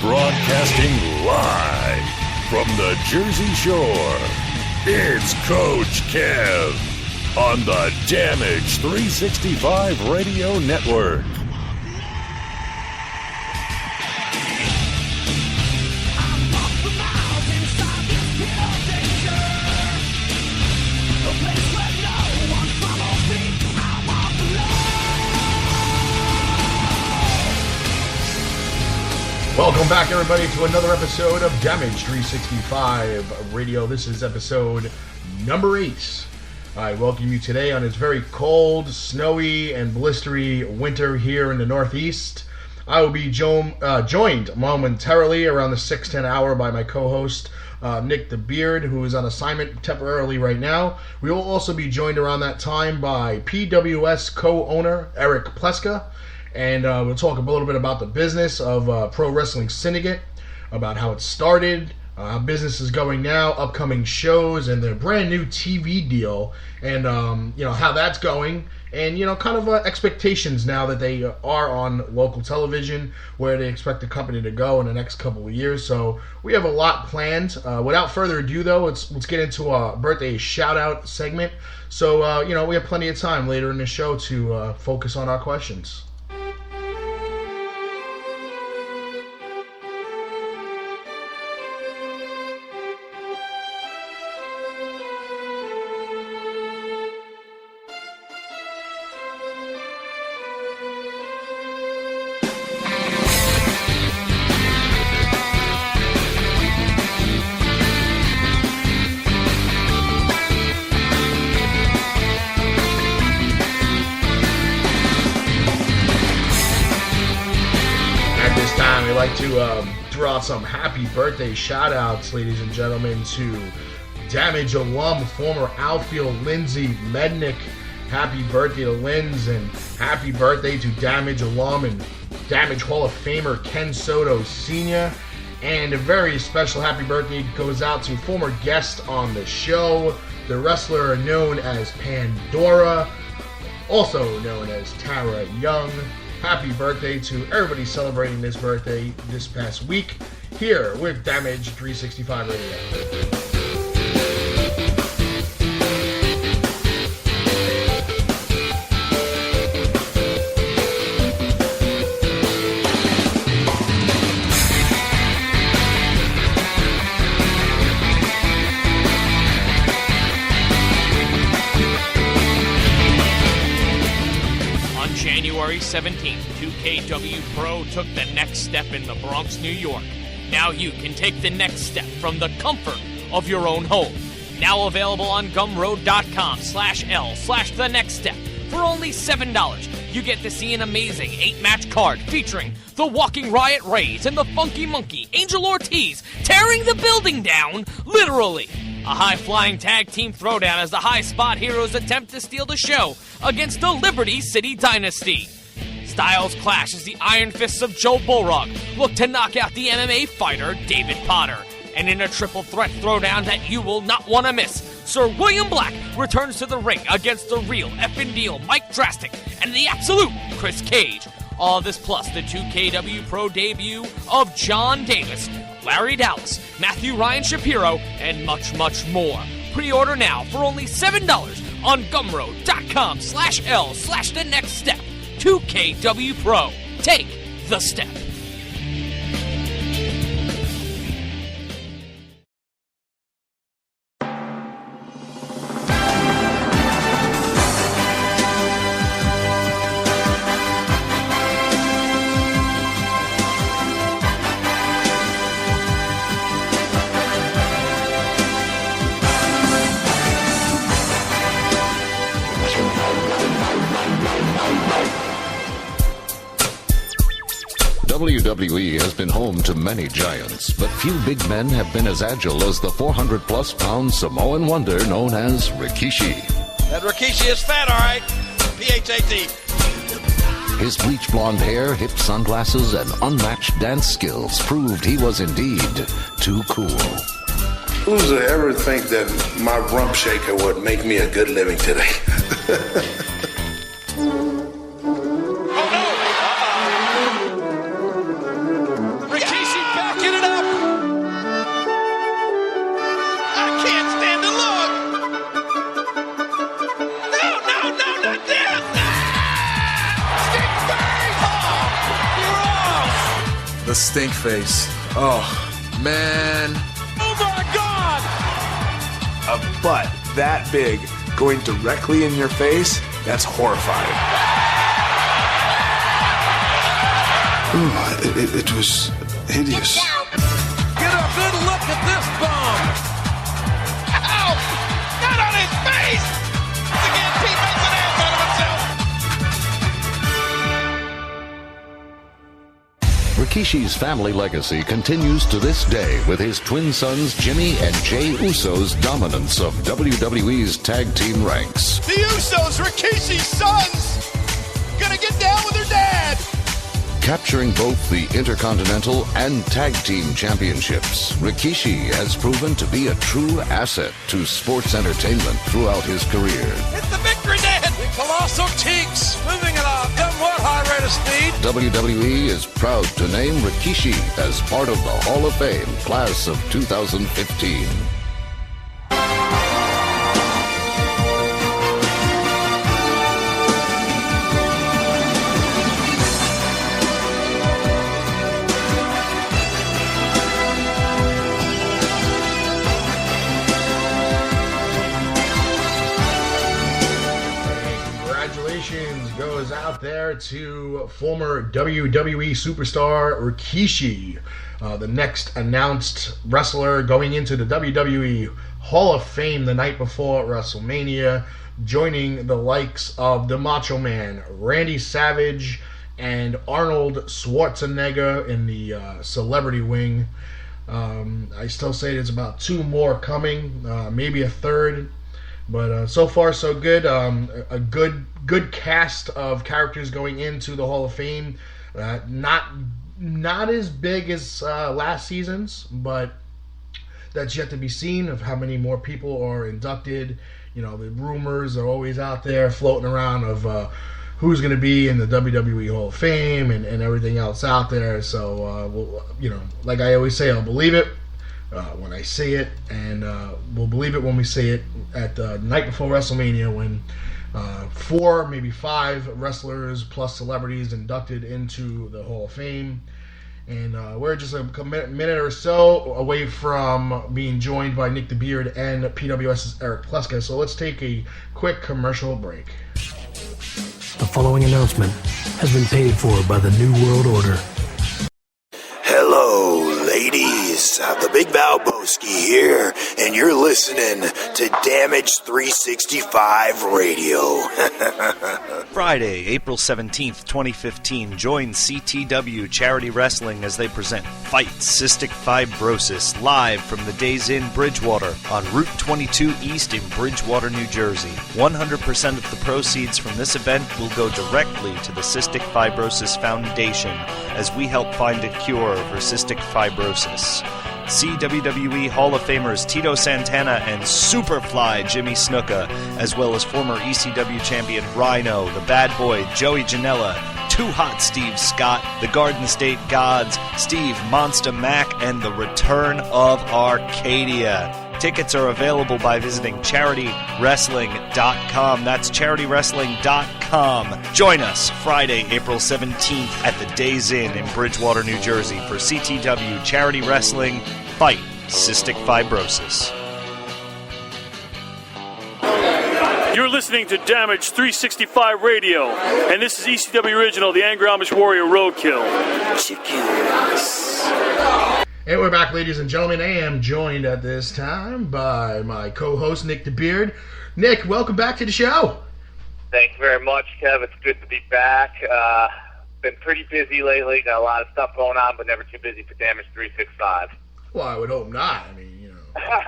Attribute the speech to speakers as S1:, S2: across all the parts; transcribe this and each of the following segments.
S1: Broadcasting live from the Jersey Shore, it's Coach Kev on the Damage 365 Radio Network.
S2: Welcome back, everybody, to another episode of Damage 365 Radio. This is episode number 8. I welcome you today on this very cold, snowy, and blistery winter here in the Northeast. I will be joined momentarily around the 6:10 hour by my co-host, Nick the Beard, who is on assignment temporarily right now. We will also be joined around that time by PWS co-owner Eric Pleska. And we'll talk a little bit about the business of Pro Wrestling Syndicate, about how it started, how business is going now, upcoming shows, and their brand new TV deal, and how that's going, and kind of expectations now that they are on local television, where they expect the company to go in the next couple of years. So we have a lot planned. Without further ado, though, let's get into a birthday shout-out segment. So we have plenty of time later in the show to focus on our questions. Throw out some happy birthday shout-outs, ladies and gentlemen, to Damage alum, former outfield Lindsay Mednick. Happy birthday to Linz, and happy birthday to Damage alum and Damage Hall of Famer Ken Soto Sr. And a very special happy birthday goes out to former guest on the show, the wrestler known as Pandora, also known as Tara Young. Happy birthday to everybody celebrating this birthday this past week here with Damage 365 Radio.
S3: January 17th, 2KW Pro took the next step in the Bronx, New York. Now you can take the next step from the comfort of your own home. Now available on gumroad.com/L/the next step. For only $7, you get to see an amazing 8-match card featuring the Walking Riot Rays and the Funky Monkey, Angel Ortiz, tearing the building down, literally. A high-flying tag team throwdown as the High Spot Heroes attempt to steal the show against the Liberty City Dynasty. Styles clash as the Iron Fists of Joe Bullrog look to knock out the MMA fighter David Potter. And in a triple threat throwdown that you will not want to miss, Sir William Black returns to the ring against the real effing deal Mike Drastic and the absolute Chris Cage. All this plus the 2KW Pro debut of John Davis, Larry Dallas, Matthew Ryan Shapiro, and much, much more. Pre-order now for only $7 on gumroad.com/L/the next step. 2KW Pro. Take the step.
S1: WWE has been home to many giants, but few big men have been as agile as the 400-plus pound Samoan wonder known as Rikishi.
S4: That Rikishi is fat, all right. P-H-A-T.
S1: His bleach blonde hair, hip sunglasses, and unmatched dance skills proved he was indeed too cool.
S5: Who's to ever think that my rump shaker would make me a good living today?
S4: Rikishi
S6: The stink face. Oh, man.
S4: Oh my God!
S6: A butt that big going directly in your face? That's horrifying.
S5: Oh, it was hideous.
S4: Get a good look at this bomb! Ow! Not on his face! Again, Pete makes an ass out of himself!
S1: Rikishi's family legacy continues to this day with his twin sons Jimmy and Jey Uso's dominance of WWE's tag team ranks.
S4: The Usos, Rikishi's sons! Gonna get down with their dad!
S1: Capturing both the Intercontinental and Tag Team Championships, Rikishi has proven to be a true asset to sports entertainment throughout his career.
S4: Hit the victory dance! The Colossal Cheeks moving it on. Done what, high rate of speed?
S1: WWE is proud to name Rikishi as part of the Hall of Fame class of 2015.
S2: Goes out there to former WWE superstar Rikishi, the next announced wrestler going into the WWE Hall of Fame the night before WrestleMania, joining the likes of the Macho Man, Randy Savage, and Arnold Schwarzenegger in the celebrity wing. I still say there's about two more coming, maybe a third. But so far, so good. A good cast of characters going into the Hall of Fame. Not as big as last season's, but that's yet to be seen of how many more people are inducted. You know, the rumors are always out there floating around of who's going to be in the WWE Hall of Fame and everything else out there. So, we'll, like I always say, I'll believe it when I see it, and we'll believe it when we see it at the night before WrestleMania when 4, maybe 5 wrestlers plus celebrities inducted into the Hall of Fame. And we're just a minute or so away from being joined by Nick the Beard and PWS's Eric Pleska. So let's take a quick commercial break.
S7: The following announcement has been paid for by the New World Order.
S8: Hello, ladies. The Big Valboski here, and you're listening to Damage 365 Radio.
S9: Friday, April 17th, 2015, join CTW Charity Wrestling as they present Fight Cystic Fibrosis live from the Days Inn Bridgewater on Route 22 East in Bridgewater, New Jersey. 100% of the proceeds from this event will go directly to the Cystic Fibrosis Foundation as we help find a cure for cystic fibrosis. See WWE Hall of Famers Tito Santana and Superfly Jimmy Snuka, as well as former ECW champion Rhino, the Bad Boy Joey Janela, Too Hot Steve Scott, the Garden State Gods, Steve Monster Mac, and the return of Arcadia. Tickets are available by visiting CharityWrestling.com. That's CharityWrestling.com. Join us Friday, April 17th at the Days Inn in Bridgewater, New Jersey for CTW Charity Wrestling Fight Cystic Fibrosis.
S10: You're listening to Damage 365 Radio, and this is ECW Original, the Angry Amish Warrior Roadkill.
S8: Chickens.
S2: And we're back, ladies and gentlemen. I am joined at this time by my co-host, Nick the Beard. Nick, welcome back to the show.
S11: Thank you very much, Kev. It's good to be back. Been pretty busy lately. Got a lot of stuff going on, but never too busy for Damage 365.
S2: Well, I would hope not. I mean, you know.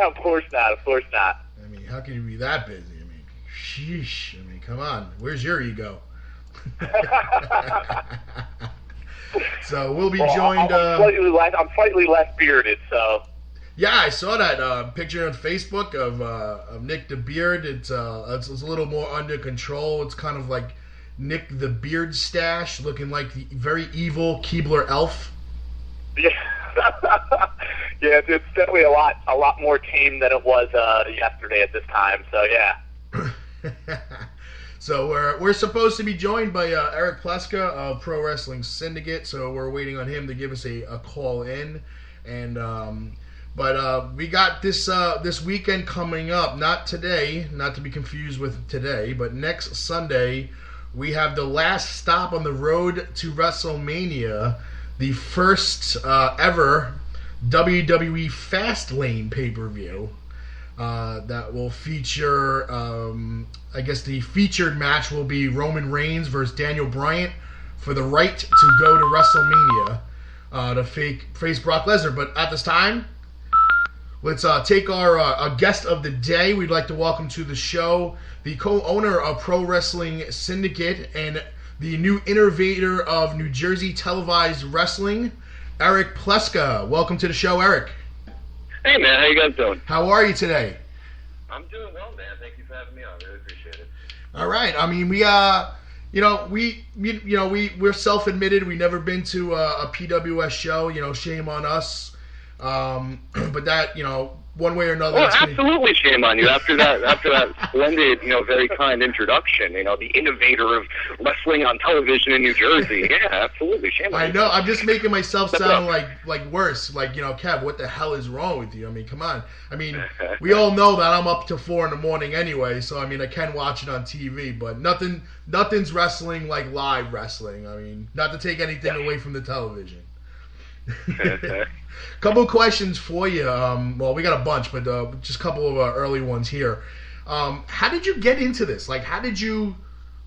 S11: Of course not. Of course not.
S2: I mean, how can you be that busy? I mean, sheesh. I mean, come on. Where's your ego? So we'll be joined.
S11: I'm slightly less bearded, so.
S2: Yeah, I saw that picture on Facebook of Nick the Beard. It's a little more under control. It's kind of like Nick the Beard stash, looking like the very evil Keebler elf.
S11: Yeah, yeah, it's definitely a lot more tame than it was yesterday at this time. So yeah.
S2: So we're supposed to be joined by Eric Pleska of Pro Wrestling Syndicate. So we're waiting on him to give us a call in, and but we got this weekend coming up. Not today, not to be confused with today, but next Sunday we have the last stop on the road to WrestleMania, the first ever WWE Fastlane pay-per-view. That will feature, I guess the featured match will be Roman Reigns versus Daniel Bryan for the right to go to WrestleMania to face Brock Lesnar. But at this time, let's take our guest of the day. We'd like to welcome to the show the co-owner of Pro Wrestling Syndicate and the new innovator of New Jersey televised wrestling, Eric Pleska. Welcome to the show, Eric.
S12: Hey, man. How you guys doing?
S2: How are you today?
S12: I'm doing well, man. Thank you for having me on. I really appreciate it.
S2: All right. I mean, we're self-admitted. We've never been to a PWS show. Shame on us. But that, one way or another.
S12: Well, absolutely shame on you after that splendid, very kind introduction. The innovator of wrestling on television in New Jersey. Yeah, absolutely shame on you.
S2: I know. I'm just making myself sound like worse. Like, Kev, what the hell is wrong with you? I mean, come on. I mean, we all know that I'm up till 4 a.m. anyway. So I mean, I can watch it on TV, but nothing's wrestling like live wrestling. I mean, not to take anything away from the television. Couple of questions for you. Well, we got a bunch, but just a couple of early ones here. How did you get into this? Like, how did you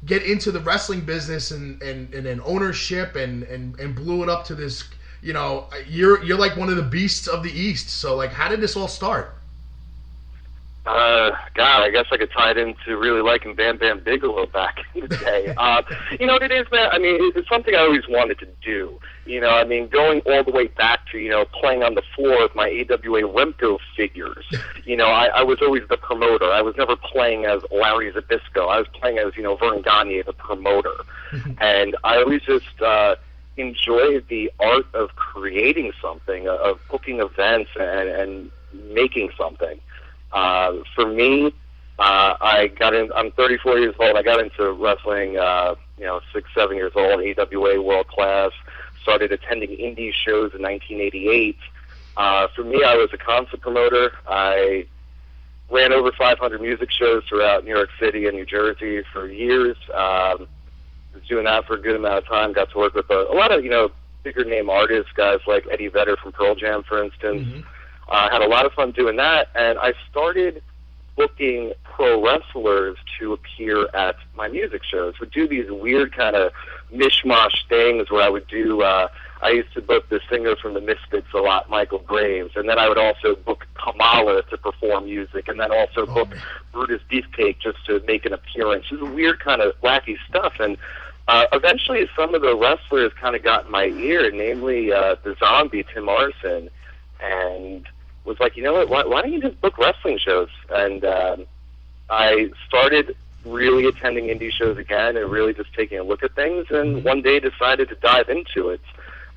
S2: get into the wrestling business and ownership and blew it up to this? You're like one of the beasts of the East. So, like, how did this all start?
S12: God, I guess I could tie it into really liking Bam Bam Bigelow back in the day. What it is, man? I mean, it's something I always wanted to do. I mean, going all the way back to, playing on the floor with my AWA Remco figures. I was always the promoter. I was never playing as Larry Zbyszko. I was playing as, Vern Gagne, the promoter. And I always just enjoyed the art of creating something, of booking events and making something. For me, I'm 34 years old. I got into wrestling, 6, 7 years old, AWA World Class. Started attending indie shows in 1988. For me, I was a concert promoter. I ran over 500 music shows throughout New York City and New Jersey for years. Was doing that for a good amount of time. Got to work with a lot of, bigger name artists, guys like Eddie Vedder from Pearl Jam, for instance. Had a lot of fun doing that, and I started booking pro wrestlers to appear at my music shows. Would do these weird kind of mishmash things where I would do, I used to book the singer from the Misfits a lot, Michael Graves, and then I would also book Kamala to perform music, and then also book Brutus Beefcake just to make an appearance. It was weird kind of wacky stuff, and eventually some of the wrestlers kind of got in my ear, namely the Zombie, Tim Arson, and was like, you know what, why don't you just book wrestling shows? And I started really attending indie shows again and really just taking a look at things, and one day decided to dive into it.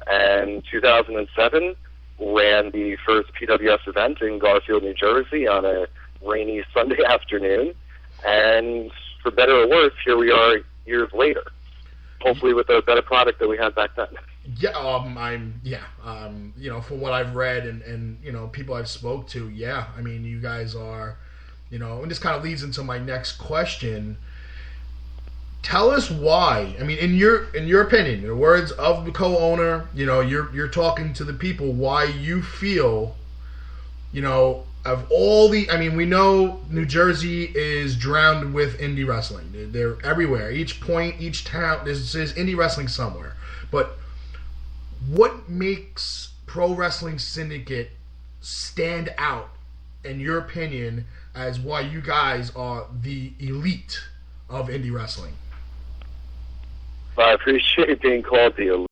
S12: And 2007, ran the first PWS event in Garfield, New Jersey on a rainy Sunday afternoon. And for better or worse, here we are years later, hopefully with a better product than we had back then. From what I've read and people I've spoke to, I mean, you guys are, and this kind of leads into my next question. Tell us why. I mean, in your opinion, in the words of the co-owner, you're talking to the people, why you feel, of all the, I mean, we know New Jersey is drowned with indie wrestling. They're everywhere. Each point, each town, there's indie wrestling somewhere. But what makes Pro Wrestling Syndicate stand out, in your opinion, as why you guys are the elite of indie wrestling? Well, I appreciate being called the elite.